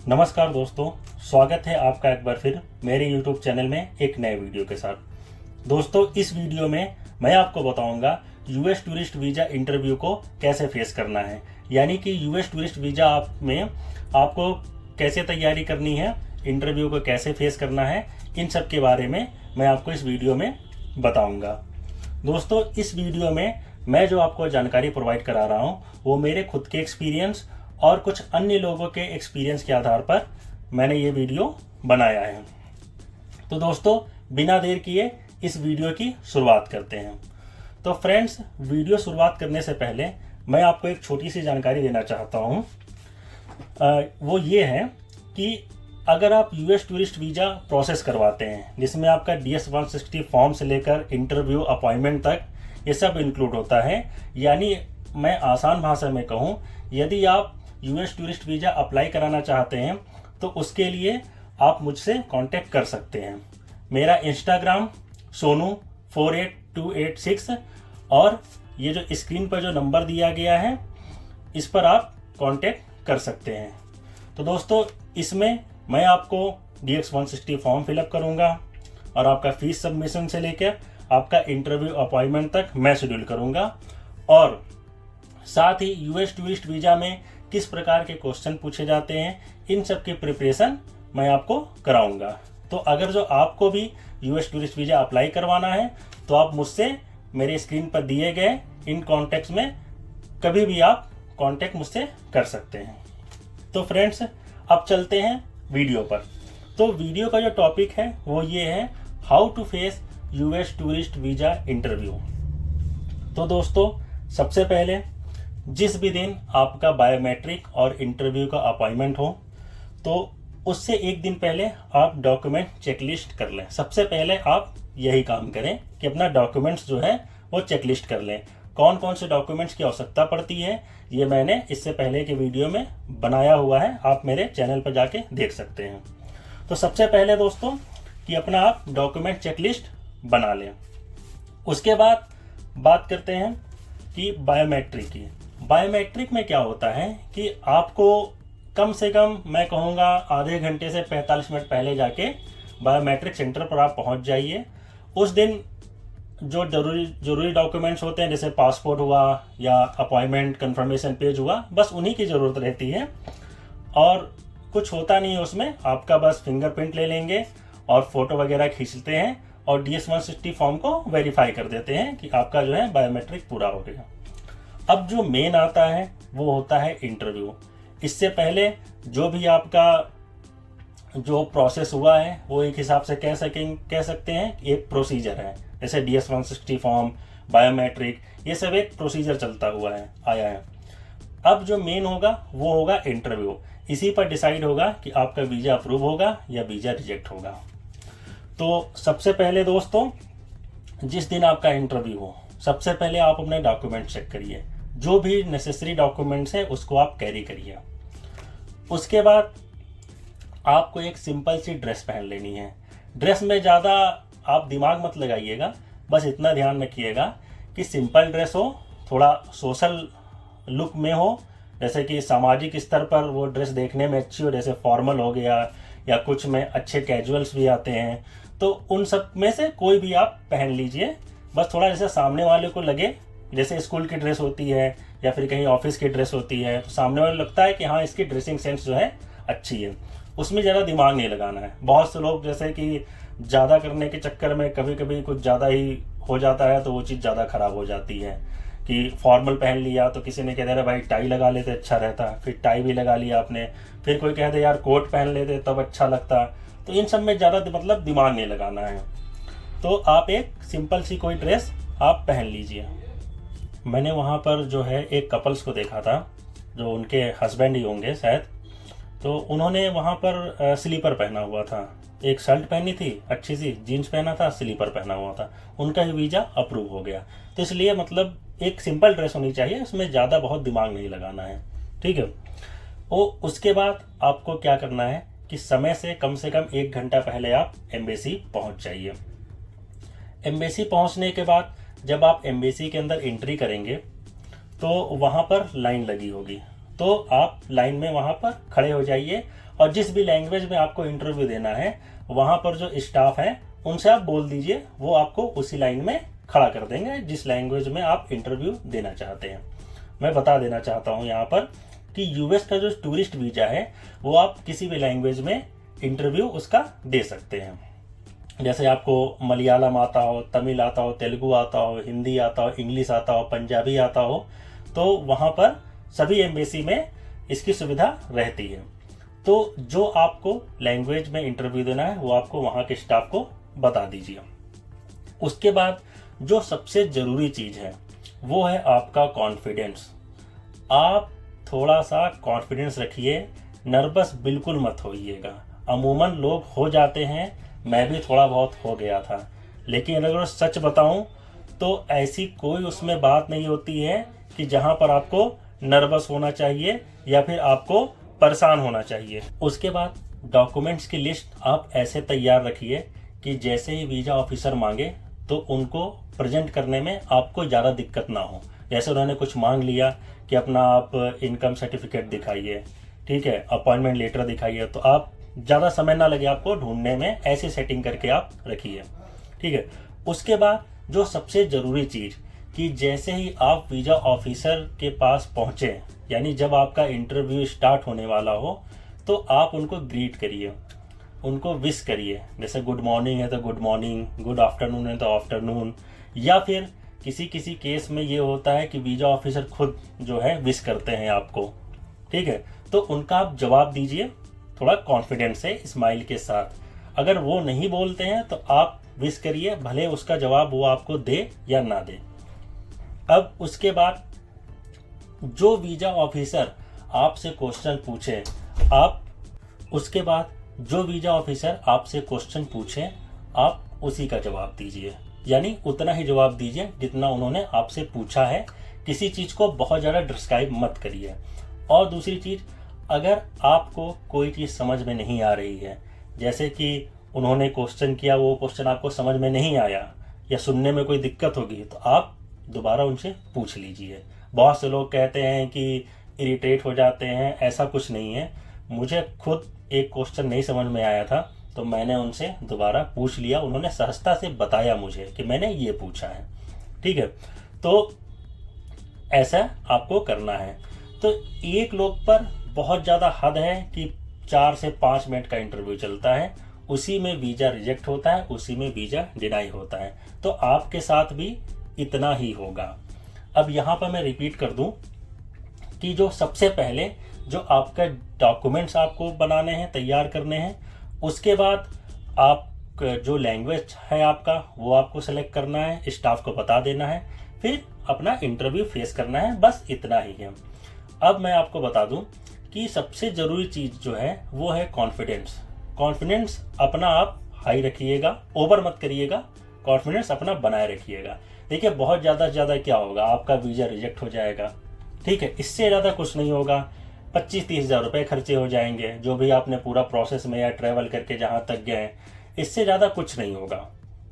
नमस्कार दोस्तों, स्वागत है आपका एक बार फिर मेरे YouTube चैनल में एक नए वीडियो के साथ। दोस्तों, इस वीडियो में मैं आपको बताऊंगा यूएस टूरिस्ट वीज़ा इंटरव्यू को कैसे फेस करना है, यानी कि यूएस टूरिस्ट वीज़ा में आपको कैसे तैयारी करनी है, इंटरव्यू को कैसे फेस करना है, इन सब के बारे में मैं आपको इस वीडियो में बताऊँगा। दोस्तों, इस वीडियो में मैं जो आपको जानकारी प्रोवाइड करा रहा हूँ वो मेरे खुद के एक्सपीरियंस और कुछ अन्य लोगों के एक्सपीरियंस के आधार पर मैंने ये वीडियो बनाया है। तो दोस्तों, बिना देर किए इस वीडियो की शुरुआत करते हैं। तो फ्रेंड्स, वीडियो शुरुआत करने से पहले मैं आपको एक छोटी सी जानकारी देना चाहता हूँ। वो ये है कि अगर आप यूएस टूरिस्ट वीज़ा प्रोसेस करवाते हैं जिसमें आपका DS-160 फॉर्म से लेकर इंटरव्यू अपॉइंटमेंट तक ये सब इंक्लूड होता है, यानी मैं आसान भाषा में कहूँ, यदि आप यूएस टूरिस्ट वीज़ा अप्लाई कराना चाहते हैं तो उसके लिए आप मुझसे कांटेक्ट कर सकते हैं। मेरा इंस्टाग्राम Sonu48286 और ये जो स्क्रीन पर जो नंबर दिया गया है इस पर आप कांटेक्ट कर सकते हैं। तो दोस्तों, इसमें मैं आपको DS-160 फॉर्म फिलअप करूँगा और आपका फीस सबमिशन से लेकर आपका इंटरव्यू अपॉइंटमेंट तक मैं शेड्यूल करूँगा, और साथ ही यूएस टूरिस्ट वीज़ा में किस प्रकार के क्वेश्चन पूछे जाते हैं इन सब की प्रिपरेशन मैं आपको कराऊंगा। तो अगर जो आपको भी यूएस टूरिस्ट वीज़ा अप्लाई करवाना है तो आप मुझसे मेरे स्क्रीन पर दिए गए इन कॉन्टैक्ट्स में कभी भी आप कांटेक्ट मुझसे कर सकते हैं। तो फ्रेंड्स, अब चलते हैं वीडियो पर। तो वीडियो का जो टॉपिक है वो ये है, how to face US tourist visa interview. तो दोस्तों, सबसे पहले जिस भी दिन आपका बायोमेट्रिक और इंटरव्यू का अपॉइंटमेंट हो तो उससे एक दिन पहले आप डॉक्यूमेंट चेकलिस्ट कर लें। सबसे पहले आप यही काम करें कि अपना डॉक्यूमेंट्स जो है वो चेकलिस्ट कर लें। कौन कौन से डॉक्यूमेंट्स की आवश्यकता पड़ती है ये मैंने इससे पहले के वीडियो में बनाया हुआ है, आप मेरे चैनल पर जाके देख सकते हैं। तो सबसे पहले दोस्तों कि अपना आप डॉक्यूमेंट चेकलिस्ट बना लें। उसके बाद बात करते हैं कि बायोमेट्रिक की। बायोमेट्रिक में क्या होता है कि आपको कम से कम मैं कहूँगा आधे घंटे से 45 मिनट पहले जाके बायोमेट्रिक सेंटर पर आप पहुँच जाइए। उस दिन जो ज़रूरी डॉक्यूमेंट्स होते हैं जैसे पासपोर्ट हुआ या अपॉइंटमेंट कंफर्मेशन पेज हुआ, बस उन्हीं की ज़रूरत रहती है और कुछ होता नहीं है उसमें। आपका बस फिंगरप्रिंट ले लेंगे और फोटो वगैरह खींचते हैं और DS-160 फॉर्म को वेरीफाई कर देते हैं कि आपका जो है बायोमेट्रिक पूरा हो गया। अब जो मेन आता है वो होता है इंटरव्यू। इससे पहले जो भी आपका जो प्रोसेस हुआ है वो एक हिसाब से कह सकते हैं एक प्रोसीजर है। जैसे DS-160 फॉर्म, बायोमेट्रिक, ये सब एक प्रोसीजर चलता हुआ है आया है। अब जो मेन होगा वो होगा इंटरव्यू। इसी पर डिसाइड होगा कि आपका वीज़ा अप्रूव होगा या वीज़ा रिजेक्ट होगा। तो सबसे पहले दोस्तों, जिस दिन आपका इंटरव्यू हो सबसे पहले आप अपने डॉक्यूमेंट चेक करिए। जो भी नेसेसरी डॉक्यूमेंट्स है उसको आप कैरी करिए। उसके बाद आपको एक सिंपल सी ड्रेस पहन लेनी है। ड्रेस में ज़्यादा आप दिमाग मत लगाइएगा, बस इतना ध्यान रखिएगा कि सिंपल ड्रेस हो, थोड़ा सोशल लुक में हो, जैसे कि सामाजिक स्तर पर वो ड्रेस देखने में अच्छी हो, जैसे फॉर्मल हो गया या कुछ में अच्छे कैजुअल्स भी आते हैं, तो उन सब में से कोई भी आप पहन लीजिए। बस थोड़ा जैसे सामने वाले को लगे जैसे स्कूल की ड्रेस होती है या फिर कहीं ऑफिस की ड्रेस होती है, तो सामने वाले लगता है कि हाँ इसकी ड्रेसिंग सेंस जो है अच्छी है। उसमें ज़्यादा दिमाग नहीं लगाना है। बहुत से लोग जैसे कि ज़्यादा करने के चक्कर में कभी कभी कुछ ज़्यादा ही हो जाता है तो वो चीज़ ज़्यादा ख़राब हो जाती है कि फॉर्मल पहन लिया तो किसी ने कह दिया भाई टाई लगा लेते अच्छा रहता, फिर टाई भी लगा लिया आपने, फिर कोई कहते यार कोट पहन लेते तब अच्छा लगता। तो इन सब में ज़्यादा मतलब दिमाग नहीं लगाना है। तो आप एक सिंपल सी कोई ड्रेस आप पहन लीजिए। मैंने वहाँ पर जो है एक कपल्स को देखा था, जो उनके हस्बैंड ही होंगे शायद, तो उन्होंने वहाँ पर स्लीपर पहना हुआ था। एक शर्ट पहनी थी अच्छी सी, जीन्स पहना था, स्लीपर पहना हुआ था, उनका ही वीज़ा अप्रूव हो गया। तो इसलिए मतलब एक सिंपल ड्रेस होनी चाहिए, उसमें ज़्यादा बहुत दिमाग नहीं लगाना है, ठीक है। उसके बाद आपको क्या करना है कि समय से कम 1 घंटा पहले आप एम्बेसी पहुँच जाइए। एम्बेसी पहुँचने के बाद जब आप एम्बेसी के अंदर एंट्री करेंगे तो वहाँ पर लाइन लगी होगी, तो आप लाइन में वहाँ पर खड़े हो जाइए और जिस भी लैंग्वेज में आपको इंटरव्यू देना है वहां पर जो स्टाफ है उनसे आप बोल दीजिए, वो आपको उसी लाइन में खड़ा कर देंगे जिस लैंग्वेज में आप इंटरव्यू देना चाहते हैं। मैं बता देना चाहता हूं यहाँ पर कि यूएस का जो टूरिस्ट वीजा है वो आप किसी भी लैंग्वेज में इंटरव्यू उसका दे सकते हैं। जैसे आपको मलयालम आता हो, तमिल आता हो, तेलुगु आता हो, हिंदी आता हो, इंग्लिश आता हो, पंजाबी आता हो, तो वहाँ पर सभी एम्बेसी में इसकी सुविधा रहती है। तो जो आपको लैंग्वेज में इंटरव्यू देना है वो आपको वहाँ के स्टाफ को बता दीजिए। उसके बाद जो सबसे ज़रूरी चीज़ है वो है आपका कॉन्फिडेंस। आप थोड़ा सा कॉन्फिडेंस रखिए, नर्वस बिल्कुल मत होइएगा। अमूमन लोग हो जाते हैं, मैं भी थोड़ा बहुत हो गया था, लेकिन अगर सच बताऊं तो ऐसी कोई उसमें बात नहीं होती है कि जहां पर आपको नर्वस होना चाहिए या फिर आपको परेशान होना चाहिए। उसके बाद डॉक्यूमेंट्स की लिस्ट आप ऐसे तैयार रखिए कि जैसे ही वीज़ा ऑफिसर मांगे तो उनको प्रेजेंट करने में आपको ज़्यादा दिक्कत ना हो। जैसे उन्होंने कुछ मांग लिया कि अपना आप इनकम सर्टिफिकेट दिखाइए, ठीक है, अपॉइंटमेंट लेटर दिखाइए, तो आप ज़्यादा समय ना लगे आपको ढूंढने में, ऐसी सेटिंग करके आप रखिए, ठीक है। उसके बाद जो सबसे ज़रूरी चीज़ कि जैसे ही आप वीज़ा ऑफिसर के पास पहुँचे, यानी जब आपका इंटरव्यू स्टार्ट होने वाला हो, तो आप उनको ग्रीट करिए, उनको विश करिए। जैसे गुड मॉर्निंग है तो गुड मॉर्निंग, गुड आफ्टरनून है तो आफ्टरनून, या फिर किसी किसी केस में ये होता है कि वीज़ा ऑफिसर खुद जो है विश करते हैं आपको, ठीक है, तो उनका आप जवाब दीजिए थोड़ा कॉन्फिडेंस से, स्माइल के साथ। अगर वो नहीं बोलते हैं तो आप विश करिए, भले उसका जवाब वो आपको दे या ना दे। अब उसके बाद जो वीज़ा ऑफिसर आपसे क्वेश्चन पूछे, आप उसके बाद जो वीज़ा ऑफिसर आपसे क्वेश्चन पूछे आप उसी का जवाब दीजिए, यानी उतना ही जवाब दीजिए जितना उन्होंने आपसे पूछा है। किसी चीज़ को बहुत ज़्यादा डिस्क्राइब मत करिए। और दूसरी चीज़, अगर आपको कोई चीज़ समझ में नहीं आ रही है, जैसे कि उन्होंने क्वेश्चन किया, वो क्वेश्चन आपको समझ में नहीं आया या सुनने में कोई दिक्कत होगी, तो आप दोबारा उनसे पूछ लीजिए। बहुत से लोग कहते हैं कि इरिटेट हो जाते हैं, ऐसा कुछ नहीं है। मुझे खुद एक क्वेश्चन नहीं समझ में आया था तो मैंने उनसे दोबारा पूछ लिया, उन्होंने सहजता से बताया मुझे कि मैंने ये पूछा है, ठीक है। तो ऐसा आपको करना है। तो एक लोग पर बहुत ज़्यादा हद है कि 4 से 5 मिनट का इंटरव्यू चलता है, उसी में वीज़ा रिजेक्ट होता है, उसी में वीज़ा डिनाई होता है। तो आपके साथ भी इतना ही होगा। अब यहाँ पर मैं रिपीट कर दूं कि जो सबसे पहले जो आपका डॉक्यूमेंट्स आपको बनाने हैं, तैयार करने हैं, उसके बाद आप जो लैंग्वेज है आपका वो आपको सेलेक्ट करना है, स्टाफ को बता देना है, फिर अपना इंटरव्यू फेस करना है, बस इतना ही है। अब मैं आपको बता दूं कि सबसे ज़रूरी चीज़ जो है वो है कॉन्फिडेंस। कॉन्फिडेंस अपना आप हाई रखिएगा, ओवर मत करिएगा, कॉन्फिडेंस अपना बनाए रखिएगा। देखिए बहुत ज़्यादा से ज़्यादा क्या होगा, आपका वीज़ा रिजेक्ट हो जाएगा, ठीक है, इससे ज़्यादा कुछ नहीं होगा। 25-30 हज़ार रुपये खर्चे हो जाएंगे, जो भी आपने पूरा प्रोसेस में या ट्रैवल करके जहाँ तक गए, इससे ज़्यादा कुछ नहीं होगा,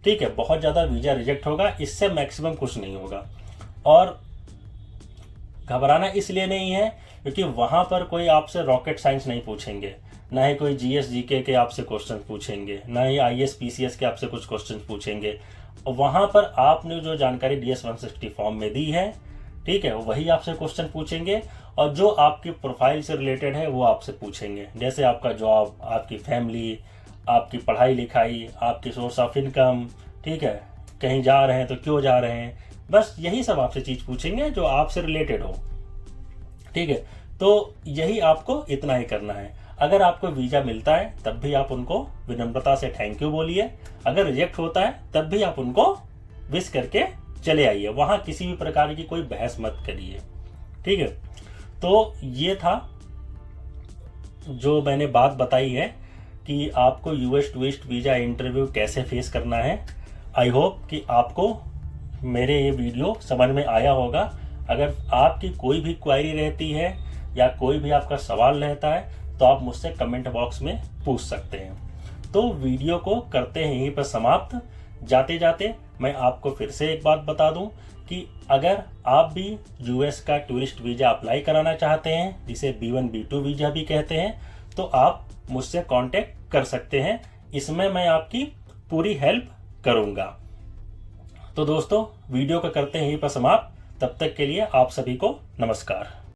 ठीक है। बहुत ज़्यादा वीज़ा रिजेक्ट होगा, इससे मैक्सिमम कुछ नहीं होगा। और घबराना इसलिए नहीं है क्योंकि वहाँ पर कोई आपसे रॉकेट साइंस नहीं पूछेंगे, ना ही कोई GS GK के आपसे क्वेश्चन पूछेंगे, ना ही IS PCS के आपसे कुछ क्वेश्चन पूछेंगे। वहाँ पर आपने जो जानकारी DS 160 फॉर्म में दी है, ठीक है, वही आपसे क्वेश्चन पूछेंगे और जो आपकी प्रोफाइल से रिलेटेड है वो आपसे पूछेंगे। जैसे आपका जॉब, आपकी फैमिली, आपकी पढ़ाई लिखाई, आपकी सोर्स ऑफ इनकम, ठीक है, कहीं जा रहे हैं तो क्यों जा रहे हैं, बस यही सब आपसे चीज़ पूछेंगे जो आपसे रिलेटेड हो, ठीक है। तो यही आपको इतना ही करना है। अगर आपको वीज़ा मिलता है तब भी आप उनको विनम्रता से थैंक यू बोलिए, अगर रिजेक्ट होता है तब भी आप उनको विश करके चले आइए, वहाँ किसी भी प्रकार की कोई बहस मत करिए, ठीक है। तो ये था जो मैंने बात बताई है कि आपको US टूरिस्ट वीज़ा इंटरव्यू कैसे फेस करना है। आई होप कि आपको मेरे ये वीडियो समझ में आया होगा। अगर आपकी कोई भी क्वेरी रहती है या कोई भी आपका सवाल रहता है तो आप मुझसे कमेंट बॉक्स में पूछ सकते हैं। तो वीडियो को करते हैं यहीं पर समाप्त। जाते जाते मैं आपको फिर से एक बात बता दूं कि अगर आप भी US का टूरिस्ट वीज़ा अप्लाई कराना चाहते हैं, जिसे B1 B2 वीज़ा भी कहते हैं, तो आप मुझसे कांटेक्ट कर सकते हैं। इसमें मैं आपकी पूरी हेल्प करूंगा। तो दोस्तों वीडियो को करते हैं यहीं पर समाप्त। तब तक के लिए आप सभी को नमस्कार।